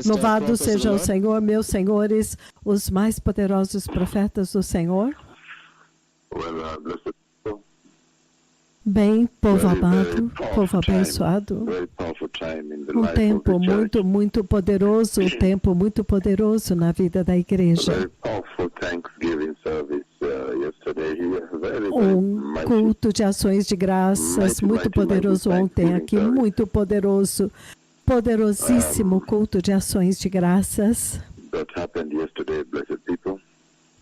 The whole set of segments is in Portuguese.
Louvado seja o Senhor, meus senhores, os mais poderosos profetas do Senhor. Bem, povo amado, povo abençoado. Um tempo muito poderoso, um tempo muito poderoso na vida da igreja. Um culto de ações de graças muito poderoso ontem aqui, muito poderoso, poderosíssimo culto de ações de graças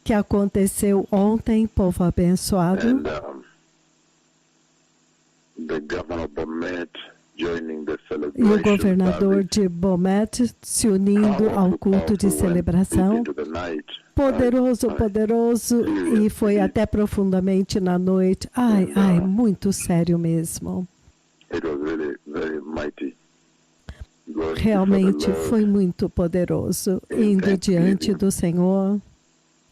que aconteceu ontem, povo abençoado. E o governador de Bomet se unindo ao culto de celebração. Poderoso, poderoso, e foi até profundamente na noite. Ai, muito sério mesmo. Realmente foi muito poderoso, indo diante do Senhor,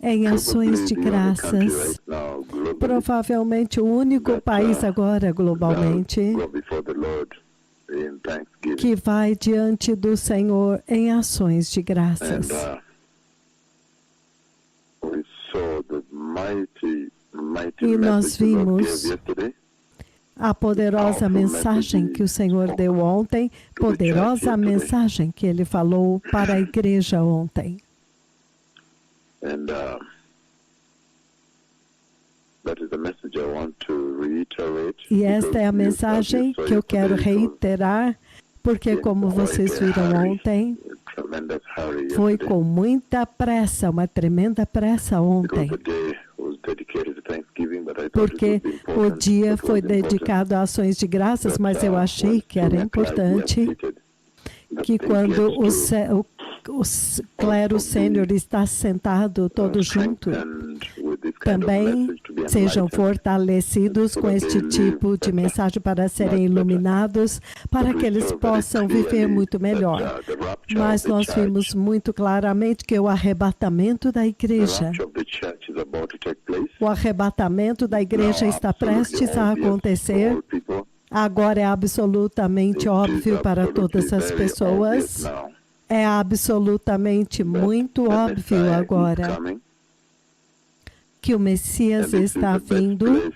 em ações de graças. Provavelmente o único país agora, globalmente, que vai diante do Senhor em ações de graças. E nós vimos a poderosa mensagem que o Senhor deu ontem, poderosa mensagem que Ele falou para a igreja ontem. E esta é a mensagem que eu quero reiterar, porque como vocês viram ontem, foi com muita pressa, uma tremenda pressa ontem. Porque o dia foi dedicado a ações de graças, mas eu achei que era importante que quando o clero sênior está sentado todo junto, também sejam fortalecidos com este tipo de mensagem para serem iluminados, para que eles possam viver muito melhor. Mas nós vimos muito claramente que o arrebatamento da igreja, está prestes a acontecer. Agora é absolutamente óbvio para todas as pessoas. É absolutamente muito óbvio agora que o Messias está vindo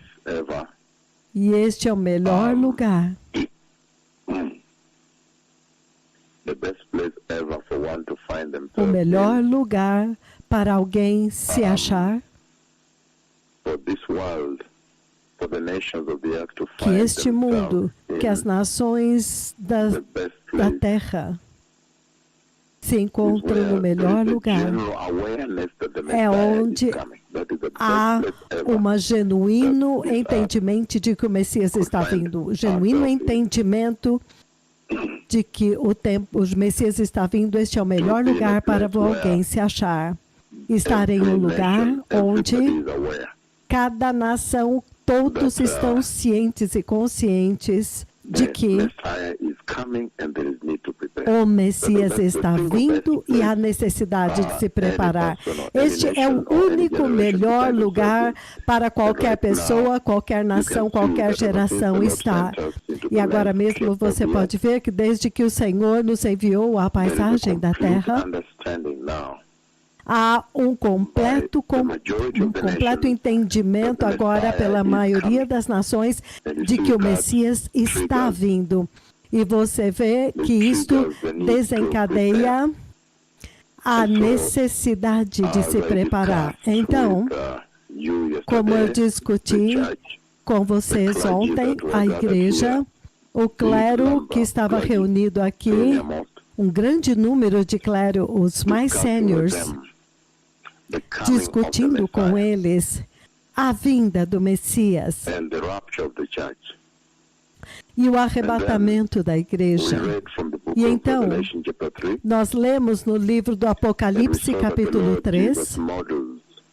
e este é o melhor lugar. O melhor lugar para alguém se achar. Que este mundo, que as nações da terra se encontram no melhor lugar. É onde há um genuíno entendimento de que o Messias está vindo. Genuíno entendimento de que o Messias está vindo. Este é o melhor lugar para alguém se achar. Estar em um lugar onde cada nação, todos estão cientes e conscientes de que o Messias está vindo e há necessidade de se preparar. Este é o único melhor lugar para qualquer pessoa, qualquer nação, qualquer geração estar. E agora mesmo você pode ver que desde que o Senhor nos enviou a paisagem da terra, há um completo entendimento agora pela maioria das nações de que o Messias está vindo. E você vê que isto desencadeia a necessidade de se preparar. Então, como eu discuti com vocês ontem, a igreja, o clero que estava reunido aqui, um grande número de clero, os mais sêniores, discutindo com eles a vinda do Messias e o arrebatamento da igreja. E então, nós lemos no livro do Apocalipse, capítulo 3,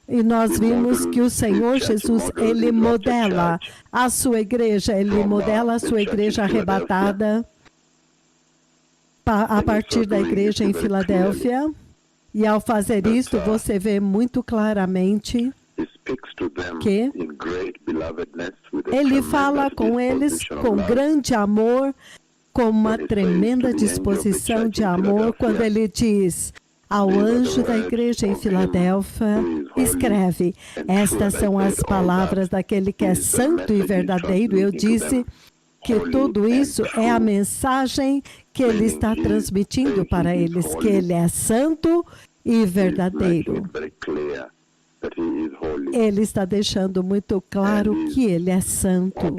e nós vimos que o Senhor Jesus, Ele modela a sua igreja, Ele modela a sua igreja arrebatada a partir da igreja em Filadélfia. E ao fazer isso, você vê muito claramente que Ele fala com eles com grande amor, com uma tremenda disposição de amor quando ele diz ao anjo da igreja em Filadélfia, escreve: estas são as palavras daquele que é santo e verdadeiro. Eu disse que tudo isso é a mensagem que ele está transmitindo para eles, que ele é santo e verdadeiro. Ele está deixando muito claro que ele é santo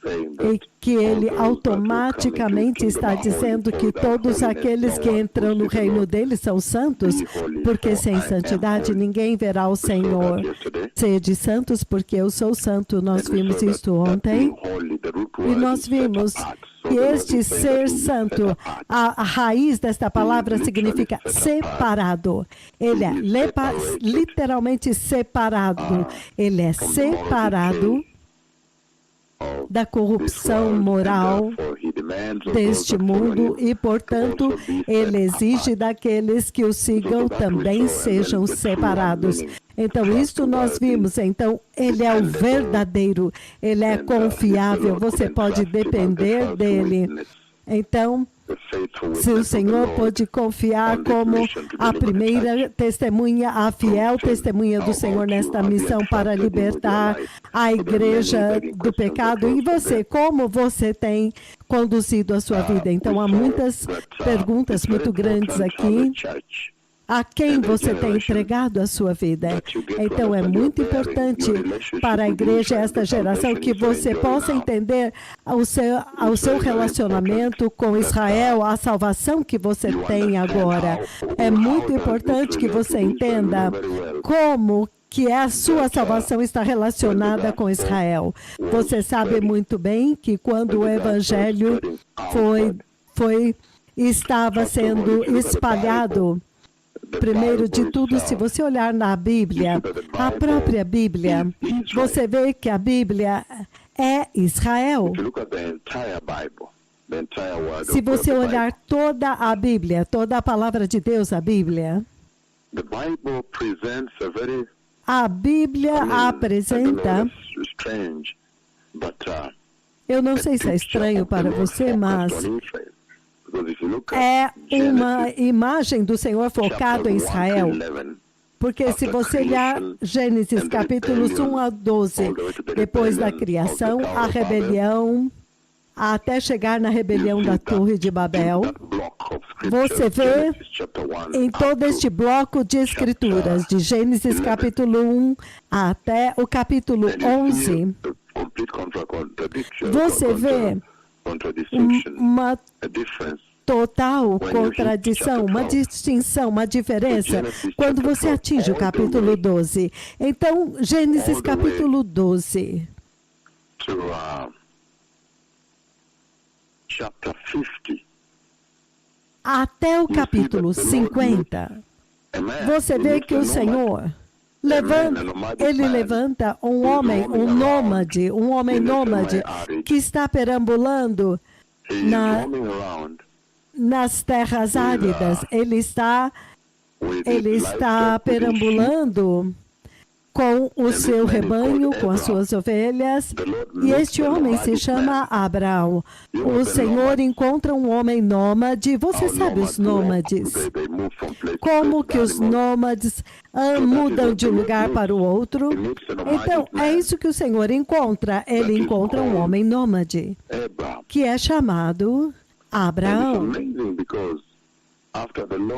e que ele automaticamente está dizendo que todos aqueles que entram no reino dele são santos, porque sem santidade ninguém verá o Senhor. Sede santos, porque eu sou santo. Nós vimos isto ontem e nós vimos que este ser santo, a raiz desta palavra significa separado. Ele é literalmente separado. Ele é separado da corrupção moral deste mundo e, portanto, ele exige daqueles que o sigam também sejam separados. Então, isto nós vimos. Então, ele é o verdadeiro, ele é confiável, você pode depender dele. Então, se o Senhor pode confiar como a primeira testemunha, a fiel testemunha do Senhor nesta missão para libertar a igreja do pecado, e você, como você tem conduzido a sua vida? Então, há muitas perguntas muito grandes aqui. A quem você tem entregado a sua vida? Então, é muito importante para a igreja, esta geração, que você possa entender o seu relacionamento com Israel, a salvação que você tem agora. É muito importante que você entenda como que a sua salvação está relacionada com Israel. Você sabe muito bem que quando o evangelho estava sendo espalhado, primeiro de tudo, se você olhar na Bíblia, a própria Bíblia, você vê que a Bíblia é Israel. Se você olhar toda a Bíblia, toda a palavra de Deus, a Bíblia apresenta, eu não sei se é estranho para você, mas é uma imagem do Senhor focado em Israel. Porque se você olhar Gênesis capítulos 1 a 12, depois da criação, a rebelião, até chegar na rebelião da Torre de Babel, você vê em todo este bloco de escrituras, de Gênesis capítulo 1 até o capítulo 11, você vê uma total contradição, uma distinção, uma diferença, quando você atinge o capítulo 12. Então, Gênesis capítulo 12. Até o capítulo 50, você vê que o Senhor levanta um homem nômade, que está perambulando nas terras áridas. Ele está perambulando com o seu rebanho, com as suas ovelhas, e este homem se chama Abraão. O Senhor encontra um homem nômade. Você sabe os nômades? Como que os nômades mudam de um lugar para o outro? Então, é isso que o Senhor encontra. Ele encontra um homem nômade, que é chamado Abraão.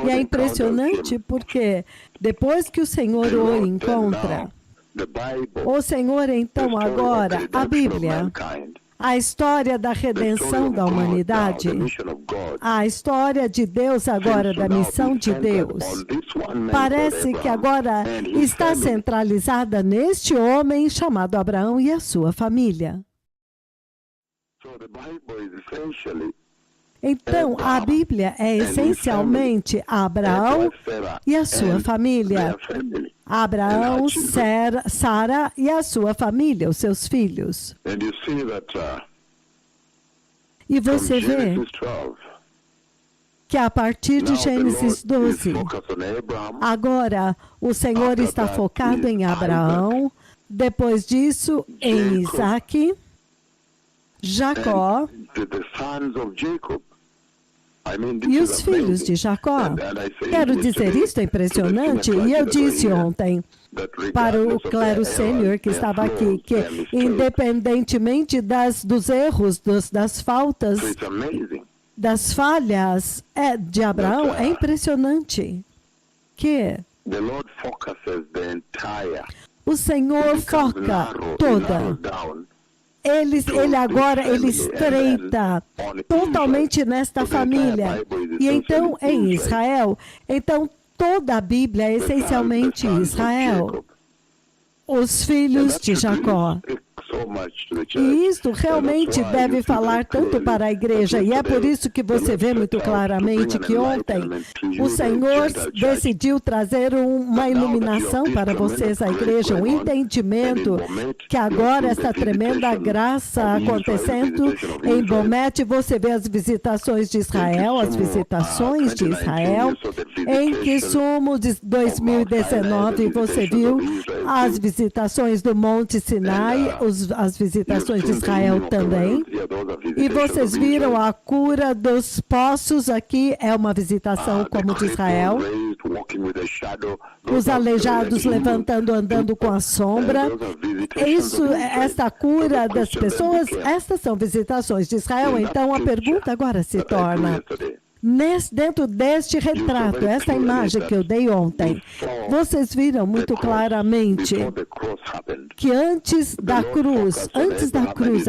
E é impressionante porque depois que o Senhor o encontra, o Senhor então agora, a Bíblia, a história da redenção da humanidade, a história de Deus agora, da missão de Deus, parece que agora está centralizada neste homem chamado Abraão e a sua família. Então, a Bíblia é essencialmente Abraão e a sua família. Abraão, Sara e a sua família, os seus filhos. E você vê que a partir de Gênesis 12, agora o Senhor está focado em Abraão, depois disso em Isaac, Jacó e os filhos de Jacó. Quero dizer, isto é impressionante. E eu disse ontem para o clero sênior que estava aqui, que independentemente dos erros, das faltas, das falhas de Abraão, é impressionante que o Senhor foca toda. Ele agora estreita totalmente nesta família. E então, em Israel, então toda a Bíblia é essencialmente Israel. Os filhos de Jacó. E isto realmente deve falar tanto para a igreja, e é por isso que você vê muito claramente que ontem o Senhor decidiu trazer uma iluminação para vocês, a igreja, um entendimento que agora essa tremenda graça acontecendo em Bomete, você vê as visitações de Israel, em Kisumu de 2019, você viu as visitações do Monte Sinai, as visitações de Israel também. E vocês viram a cura dos poços aqui, é uma visitação como de Israel. Os aleijados levantando, andando com a sombra. Esta cura das pessoas, estas são visitações de Israel. Então a pergunta agora se torna... Dentro deste retrato, essa imagem que eu dei ontem, vocês viram muito claramente que antes da cruz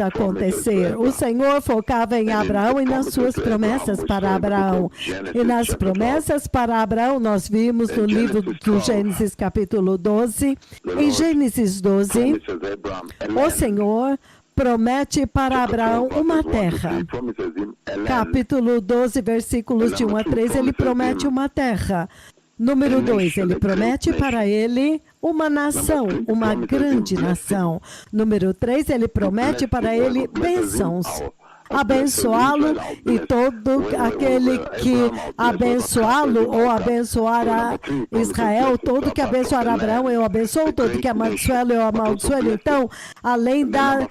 acontecer, o Senhor focava em Abraão e nas suas promessas para Abraão. E nas promessas para Abraão, nós vimos no livro do Gênesis capítulo 12, em Gênesis 12, o Senhor promete para Abraão uma terra. Capítulo 12, versículos de 1 a 3, ele promete uma terra. Número 2, ele promete para ele uma nação, uma grande nação. Número 3, ele promete para ele bênçãos. Abençoá-lo e todo aquele que abençoá-lo ou abençoar a Israel, todo que abençoar Abraão, eu abençoo, todo que amaldiçoá-lo, eu amaldiçoo. Então, além da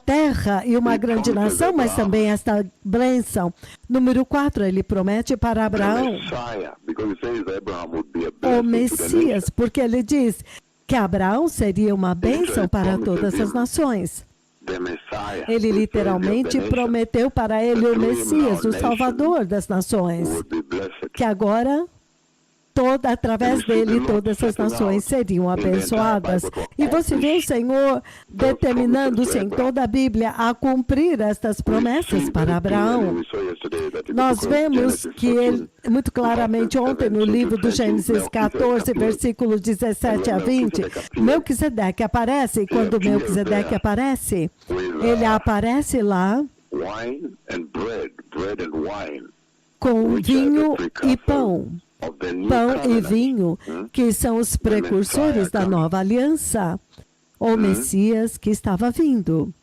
terra e uma grande nação, mas também esta bênção. Número 4, ele promete para Abraão o Messias, porque ele diz que Abraão seria uma bênção para todas as nações. Ele literalmente prometeu para ele o Messias, o Salvador das nações, que agora, através dele, todas as nações seriam abençoadas. E você vê o Senhor determinando-se em toda a Bíblia a cumprir estas promessas para Abraão. Nós vemos que ele, muito claramente ontem no livro do Gênesis 14, versículos 17 a 20, Melquisedeque aparece, e quando Melquisedeque aparece, ele aparece lá com vinho e pão. Pão e vinho, que são os precursores da nova aliança, o Messias que estava vindo.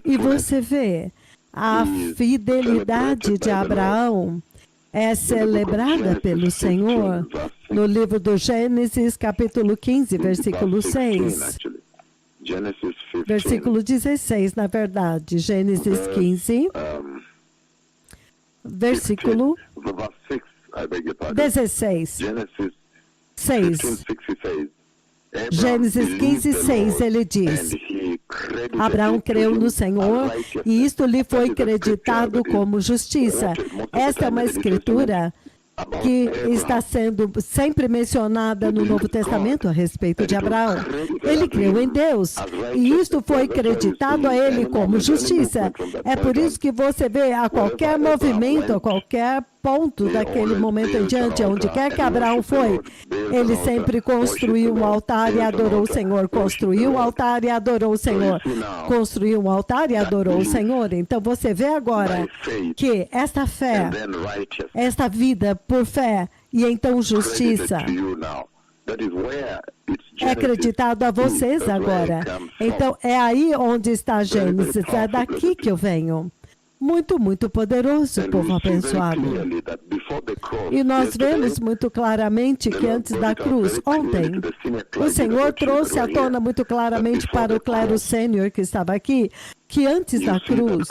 E você vê, a fidelidade de Abraão é celebrada pelo Senhor no livro do Gênesis, capítulo 15, versículo 6. Versículo 16, na verdade, Gênesis 15. Versículo 16. 6. Gênesis 15, 6, ele diz: Abraão creu no Senhor e isto lhe foi creditado como justiça. Esta é uma escritura que está sendo sempre mencionada no Novo Testamento a respeito de Abraão. Ele creu em Deus e isto foi creditado a ele como justiça. É por isso que você vê a qualquer movimento, a qualquer ponto daquele momento em diante, onde quer que Abraão foi, ele sempre construiu um altar e adorou o Senhor, construiu um altar e adorou o Senhor, construiu um altar e adorou o Senhor. Então você vê agora que esta fé, esta vida por fé e então justiça é acreditado a vocês agora. Então é aí onde está Gênesis, é daqui que eu venho. muito poderoso, povo abençoado. E nós vemos muito claramente que antes da cruz, ontem, o Senhor trouxe à tona muito claramente para o clero sênior que estava aqui, que antes da cruz,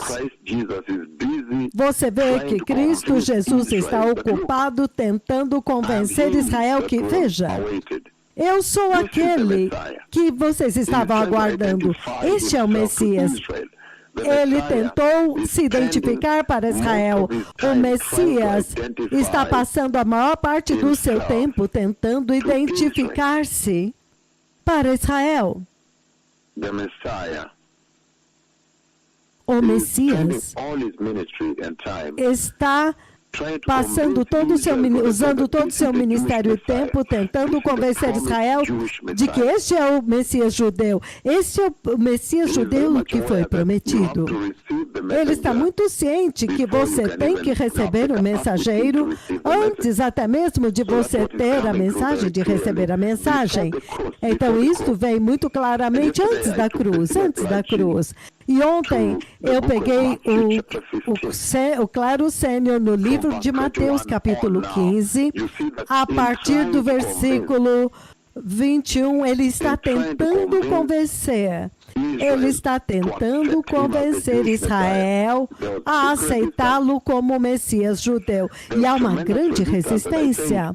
você vê que Cristo Jesus está ocupado tentando convencer Israel que, veja, eu sou aquele que vocês estavam aguardando. Este é o Messias. Ele tentou se identificar para Israel. O Messias está passando a maior parte do seu tempo tentando identificar-se para Israel. O Messias está passando usando todo o seu ministério e tempo, tentando convencer Israel de que este é o Messias judeu. Este é o Messias judeu que foi prometido. Ele está muito ciente que você tem que receber o mensageiro antes até mesmo de você ter a mensagem, de receber a mensagem. Então, isto vem muito claramente antes da cruz, E ontem eu peguei o Claro Sênior no livro de Mateus, capítulo 15, a partir do versículo 21, ele está tentando convencer. Ele está tentando convencer Israel a aceitá-lo como Messias judeu. E há uma grande resistência.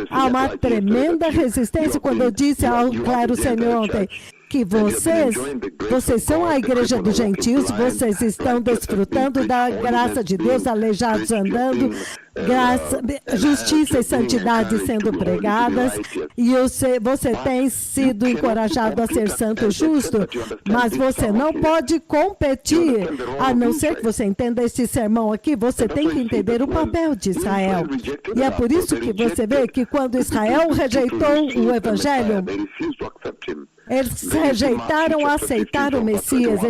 Há uma tremenda resistência. Quando eu disse ao Claro Sênior ontem que vocês são a igreja dos gentios, vocês estão desfrutando da graça de Deus, aleijados andando, justiça e santidade sendo pregadas, e você tem sido encorajado a ser santo e justo, mas você não pode competir, a não ser que você entenda este sermão aqui, você tem que entender o papel de Israel. E é por isso que você vê que quando Israel rejeitou o Evangelho, eles rejeitaram aceitar o Messias,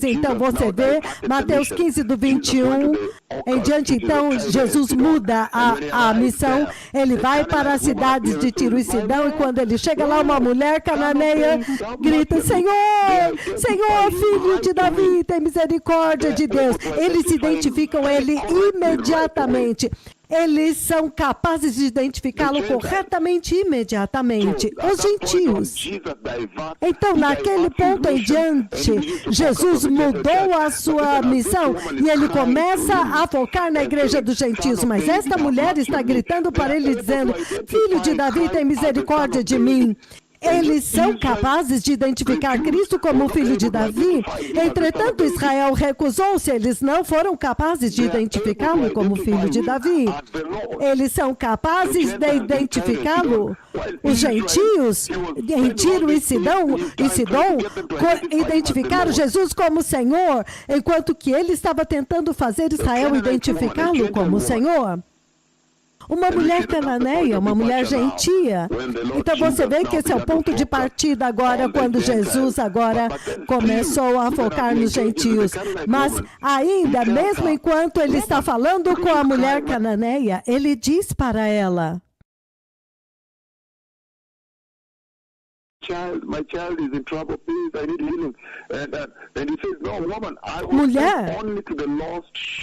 então você vê Mateus 15, do 21 em diante, então Jesus muda a missão, ele vai para as cidades de Tiro e Sidão, e quando ele chega lá, uma mulher cananeia grita, Senhor, filho de Davi, tem misericórdia de Deus. Eles identificam ele imediatamente. Eles são capazes de identificá-lo corretamente imediatamente. Os gentios. Então, naquele ponto em diante, Jesus mudou a sua missão e ele começa a focar na igreja dos gentios. Mas esta mulher está gritando para ele, dizendo, filho de Davi, tem misericórdia de mim. Eles são capazes de identificar Cristo como filho de Davi. Entretanto, Israel recusou-se. Eles não foram capazes de identificá-lo como filho de Davi. Eles são capazes de identificá-lo. Os gentios, em Tiro e Sidom, identificaram Jesus como Senhor, enquanto que ele estava tentando fazer Israel identificá-lo como Senhor. Uma mulher cananeia, uma mulher gentia. Então você vê que esse é o ponto de partida agora, quando Jesus agora começou a focar nos gentios. Mas ainda, mesmo enquanto ele está falando com a mulher cananeia, ele diz para ela, mulher,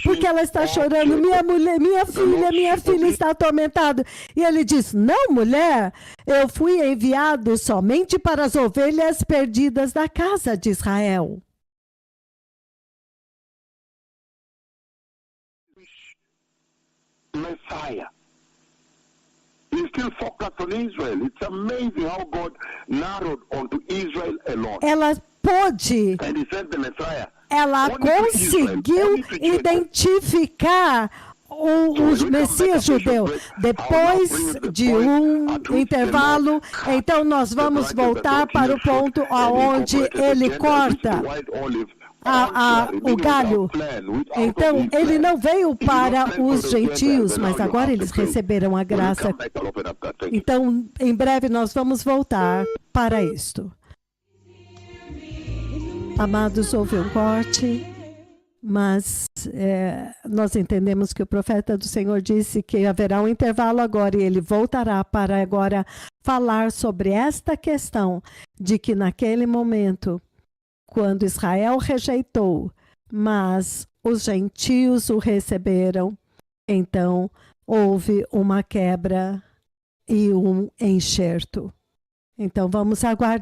porque ela está chorando, minha filha está atormentada. E ele diz, não, mulher, eu fui enviado somente para as ovelhas perdidas da casa de Israel. Messiah. He still focused on Israel. It's amazing how God narrowed onto Israel alone. Ela pôde, ela conseguiu identificar o Messias judeu. Depois de um intervalo, então nós vamos voltar para o ponto onde ele corta o galho. Então, ele não veio para os gentios, mas agora eles receberam a graça. Então, em breve nós vamos voltar para isto. Amados, houve um corte, mas nós entendemos que o profeta do Senhor disse que haverá um intervalo agora e ele voltará para agora falar sobre esta questão de que naquele momento, quando Israel rejeitou, mas os gentios o receberam. Então, houve uma quebra e um enxerto. Então, vamos aguardar.